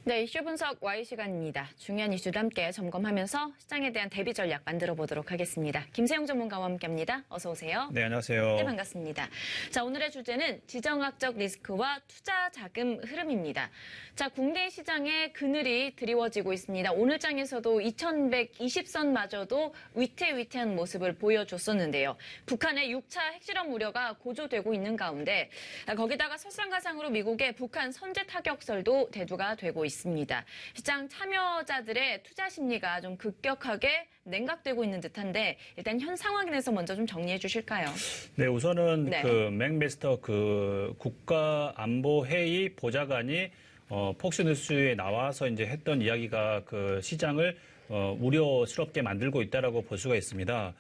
네, 이슈 분석 Y 시간입니다. 중요한 이슈도 함께 점검하면서 시장에 대한 대비 전략 만들어 보도록 하겠습니다. 김세용 전문가와 함께합니다. 어서 오세요. 네, 안녕하세요. 네, 반갑습니다. 자, 오늘의 주제는 지정학적 리스크와 투자 자금 흐름입니다. 자, 국내 시장에 그늘이 드리워지고 있습니다. 오늘 장에서도 2120선마저도 위태위태한 모습을 보여줬었는데요. 북한의 6차 핵실험 우려가 고조되고 있는 가운데 거기다가 설상가상으로 미국의 북한 선제 타격설도 대두가 되고 있습니다. 시장 참여자들의 투자 심리가 좀 급격하게 냉각되고 있는 듯한데 일단 현 상황에 대해서 먼저 좀 정리해 주실까요? 네, 우선은 네. 맥메스터 국가안보회의 보좌관이 폭스뉴스에 나와서 이제 했던 이야기가 시장을 우려스럽게 만들고 있다라고 볼 수가 있습니다.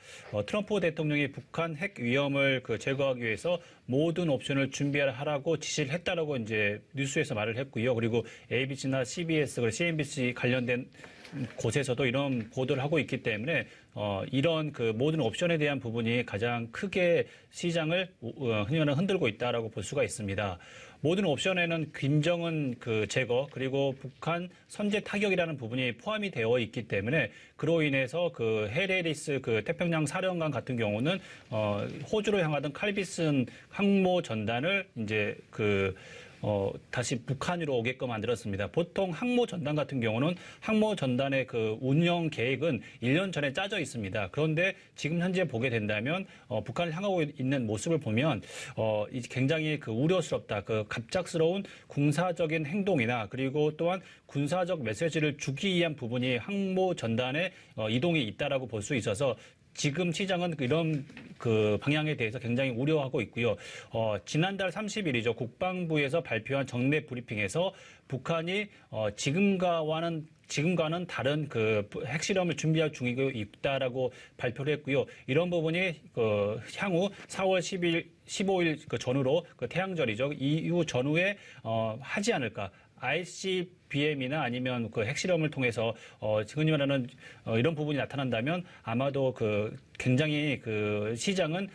트럼프 대통령이 북한 핵 위험을 제거하기 위해서 모든 옵션을 준비하라고 지시를 했다라고 이제 뉴스에서 말을 했고요. 그리고 ABC나 CBS, 그리고 CNBC 관련된 곳에서도 이런 보도를 하고 있기 때문에 이런 모든 옵션에 대한 부분이 가장 크게 시장을 흔히 말하는 흔들고 있다라고 볼 수가 있습니다. 모든 옵션에는 김정은 제거 그리고 북한 선제 타격이라는 부분이 포함이 되어 있기 때문에 그로 인해서 헬 해리스 태평양 사령관 같은 경우는 호주로 향하던 칼비슨 항모 전단을 이제 다시 북한으로 오게끔 만들었습니다. 보통 항모 전단 같은 경우는 항모 전단의 운영 계획은 1년 전에 짜져 있습니다. 그런데 지금 현재 보게 된다면 북한을 향하고 있는 모습을 보면 굉장히 우려스럽다. 갑작스러운 군사적인 행동이나 그리고 또한 군사적 메시지를 주기 위한 부분이 항모 전단의 이동이 있다라고 볼 수 있어서 지금 시장은 이런 방향에 대해서 굉장히 우려하고 있고요. 지난달 30일이죠. 국방부에서 발표한 정례 브리핑에서 북한이 지금과는 다른 핵실험을 준비할 중이고 있다라고 발표를 했고요. 이런 부분이 향후 4월 15일 전후로 태양절이죠. 이후 전후에 하지 않을까. ICBM이나 아니면 핵실험을 통해서 흔히 말하는 이런 부분이 나타난다면 아마도 굉장히 시장은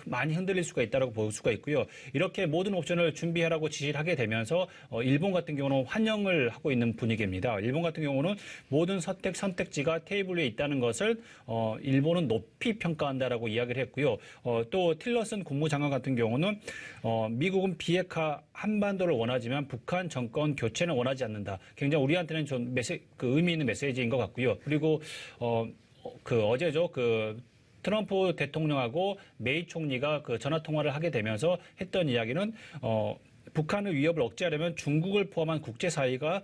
많이 흔들릴 수가 있다고 볼 수가 있고요. 이렇게 모든 옵션을 준비하라고 지시를 하게 되면서 일본 같은 경우는 환영을 하고 있는 분위기입니다. 일본 같은 경우는 모든 선택지가 테이블 위에 있다는 것을 일본은 높이 평가한다라고 이야기를 했고요. 또 틸러슨 국무장관 같은 경우는 미국은 비핵화 한반도를 원하지만 북한 정권 교체는 원하지 않는다. 굉장히 우리한테는 좀 의미 있는 메시지인 것 같고요. 그리고 어제죠. 트럼프 대통령하고 메이 총리가 전화 통화를 하게 되면서 했던 이야기는 북한의 위협을 억제하려면 중국을 포함한 국제사회가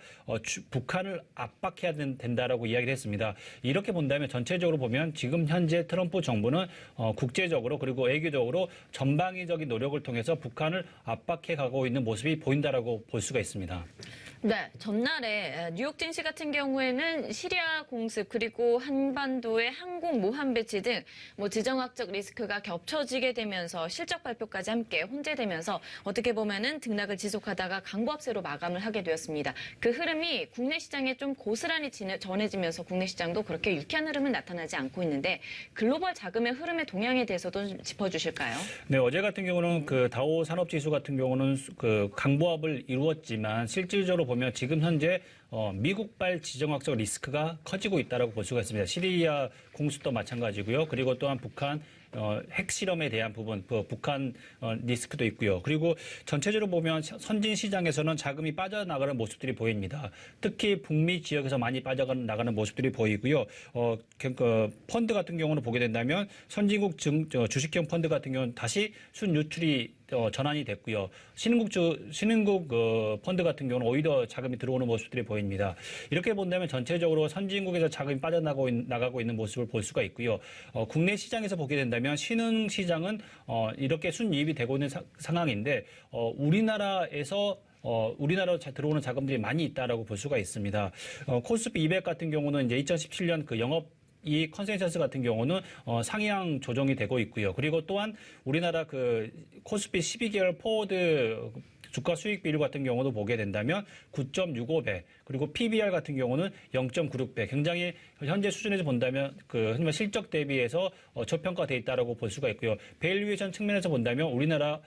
북한을 압박해야 된다라고 이야기를 했습니다. 이렇게 본다면 전체적으로 보면 지금 현재 트럼프 정부는 국제적으로 그리고 외교적으로 전방위적인 노력을 통해서 북한을 압박해 가고 있는 모습이 보인다라고 볼 수가 있습니다. 네, 전날에 뉴욕 증시 같은 경우에는 시리아 공습 그리고 한반도의 항공 모함 배치 등 지정학적 리스크가 겹쳐지게 되면서 실적 발표까지 함께 혼재되면서 어떻게 보면은 등락을 지속하다가 강보합세로 마감을 하게 되었습니다. 그 흐름이 국내 시장에 좀 고스란히 전해지면서 국내 시장도 그렇게 유쾌한 흐름은 나타나지 않고 있는데 글로벌 자금의 흐름의 동향에 대해서도 좀 짚어주실까요? 네, 어제 같은 경우는 다우 산업지수 같은 경우는 강보합을 이루었지만 실질적으로 보면 지금 현재 미국발 지정학적 리스크가 커지고 있다고 볼 수가 있습니다. 시리아 공습도 마찬가지고요. 그리고 또한 북한 핵실험에 대한 부분, 북한 리스크도 있고요. 그리고 전체적으로 보면 선진 시장에서는 자금이 빠져나가는 모습들이 보입니다. 특히 북미 지역에서 많이 빠져나가는 모습들이 보이고요. 펀드 같은 경우는 보게 된다면 선진국 주식형 펀드 같은 경우는 다시 순유출이 전환이 됐고요. 신흥국 펀드 같은 경우는 오히려 자금이 들어오는 모습들이 보입니다. 이렇게 본다면 전체적으로 선진국에서 자금이 빠져나가고 있는 모습을 볼 수가 있고요. 국내 시장에서 보게 된다면 신흥 시장은 이렇게 순이입이 되고 있는 상황인데 우리나라에서 우리나라로 들어오는 자금들이 많이 있다라고 볼 수가 있습니다. 코스피 200 같은 경우는 이제 2017년 이 컨센서스 같은 경우는 상향 조정이 되고 있고요. 그리고 또한 우리나라 코스피 12개월 포워드 주가 수익 비율 같은 경우도 보게 된다면 9.65배, 그리고 PBR 같은 경우는 0.96배, 굉장히 현재 수준에서 본다면 흔히 실적 대비해서 저평가돼 있다라고 볼 수가 있고요. 밸류에이션 측면에서 본다면 우리나라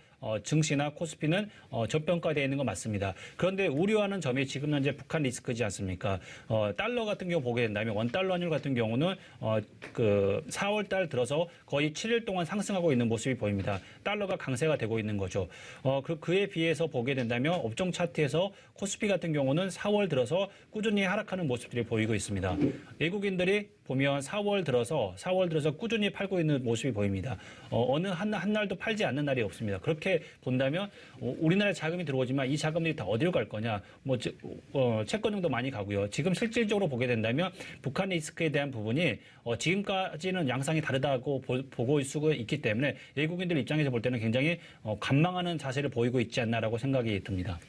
증시나 코스피는 저평가되어 있는 건 맞습니다. 그런데 우려하는 점이 지금 현재 북한 리스크지 않습니까? 달러 같은 경우 보게 된다면 원달러 환율 같은 경우는 그 4월 달 들어서 거의 7일 동안 상승하고 있는 모습이 보입니다. 달러가 강세가 되고 있는 거죠. 그에 비해서 보게 된다면 업종 차트에서 코스피 같은 경우는 4월 들어서 꾸준히 하락하는 모습들이 보이고 있습니다. 외국인들이 보면 4월 들어서 꾸준히 팔고 있는 모습이 보입니다. 어느 한 날도 팔지 않는 날이 없습니다. 그렇게 본다면 우리나라에 자금이 들어오지만 이 자금들이 다 어디로 갈 거냐? 채권형도 많이 가고요. 지금 실질적으로 보게 된다면 북한 리스크에 대한 부분이 지금까지는 양상이 다르다고 보고 있을 수가 있기 때문에 외국인들 입장에서 볼 때는 굉장히 관망하는 자세를 보이고 있지 않나라고 생각이 듭니다.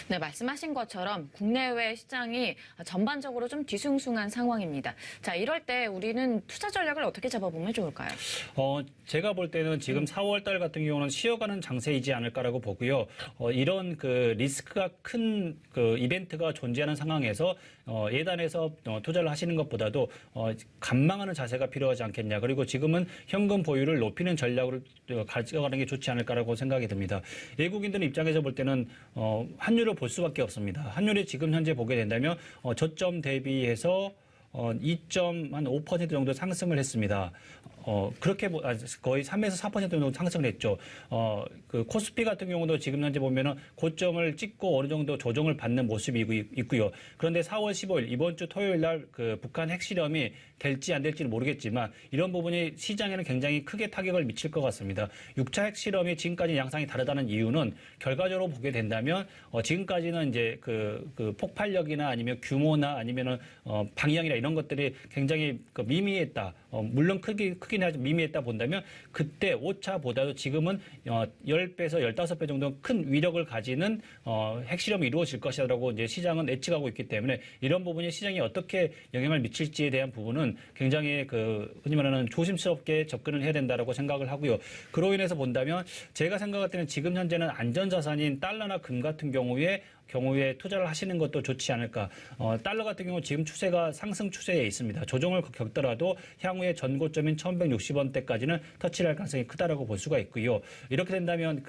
네, 말씀하신 것처럼 국내외 시장이 전반적으로 좀 뒤숭숭한 상황입니다. 자, 이럴 때 우리는 투자 전략을 어떻게 잡아보면 좋을까요? 제가 볼 때는 지금 4월 달 같은 경우는 쉬어가는 장세이지 않을까라고 보고요. 이런 그 리스크가 큰 그 이벤트가 존재하는 상황에서 예단해서 투자를 하시는 것보다도 관망하는 자세가 필요하지 않겠냐. 그리고 지금은 현금 보유를 높이는 전략을 가져가는 게 좋지 않을까라고 생각이 듭니다. 외국인들 입장에서 볼 때는 환율을 볼 수밖에 없습니다. 환율이 지금 현재 보게 된다면 저점 대비해서 2.5% 정도 상승을 했습니다. 그렇게 거의 3에서 4% 정도 상승을 했죠. 그 코스피 같은 경우도 지금 현재 보면은 고점을 찍고 어느 정도 조정을 받는 모습이 있고요. 그런데 4월 15일 이번 주 토요일 날 그 북한 핵실험이 될지 안 될지는 모르겠지만 이런 부분이 시장에는 굉장히 크게 타격을 미칠 것 같습니다. 6차 핵실험이 지금까지 양상이 다르다는 이유는 결과적으로 보게 된다면 지금까지는 이제 그 폭발력이나 아니면 규모나 아니면은 방향이나 이런 것들이 굉장히 미미했다. 물론 크긴 하지만 미미했다 본다면 그때 5차보다도 지금은 10배에서 15배 정도 큰 위력을 가지는 핵실험이 이루어질 것이라고 이제 시장은 예측하고 있기 때문에 이런 부분이 시장에 어떻게 영향을 미칠지에 대한 부분은 굉장히 흔히 말하는 조심스럽게 접근을 해야 된다라고 생각을 하고요. 그로 인해서 본다면 제가 생각할 때는 지금 현재는 안전자산인 달러나 금 같은 경우에 투자를 하시는 것도 좋지 않을까. 달러 같은 경우 지금 추세가 상승 추세에 있습니다. 조정을 겪더라도 향후에 전고점인 1160원대까지는 터치를 할 가능성이 크다라고 볼 수가 있고요. 이렇게 된다면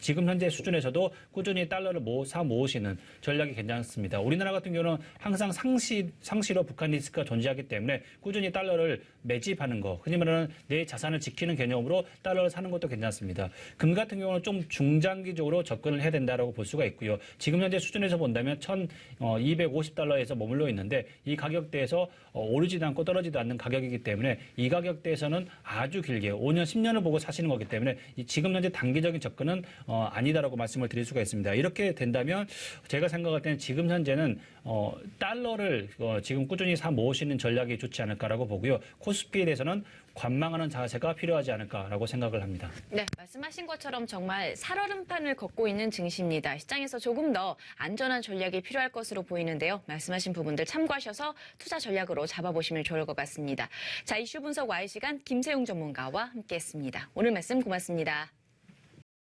지금 현재 수준에서도 꾸준히 달러를 모으시는 전략이 괜찮습니다. 우리나라 같은 경우는 항상 상시로 북한 리스크가 존재하기 때문에 꾸준히 달러를 매집하는 거, 흔히 말하는 내 자산을 지키는 개념으로 달러를 사는 것도 괜찮습니다. 금 같은 경우는 좀 중장기적으로 접근을 해야 된다라고 볼 수가 있고요. 지금 현재 수준에서 본다면 1,250달러에서 머물러 있는데 이 가격대에서 오르지도 않고 떨어지도 않는 가격이기 때문에 이 가격대에서는 아주 길게 5년, 10년을 보고 사시는 거기 때문에 지금 현재 단기적인 접근은 아니다라고 말씀을 드릴 수가 있습니다. 이렇게 된다면 제가 생각할 때는 지금 현재는 달러를 지금 꾸준히 사 모으시는 전략이 좋지 않을까라고 보고요. 코스피에 대해서는 관망하는 자세가 필요하지 않을까라고 생각을 합니다. 네, 말씀하신 것처럼 정말 살얼음판을 걷고 있는 증시입니다. 시장에서 조금 더 안전한 전략이 필요할 것으로 보이는데요. 말씀하신 부분들 참고하셔서 투자 전략으로 잡아보시면 좋을 것 같습니다. 자, 이슈 분석 Y시간 김세용 전문가와 함께했습니다. 오늘 말씀 고맙습니다.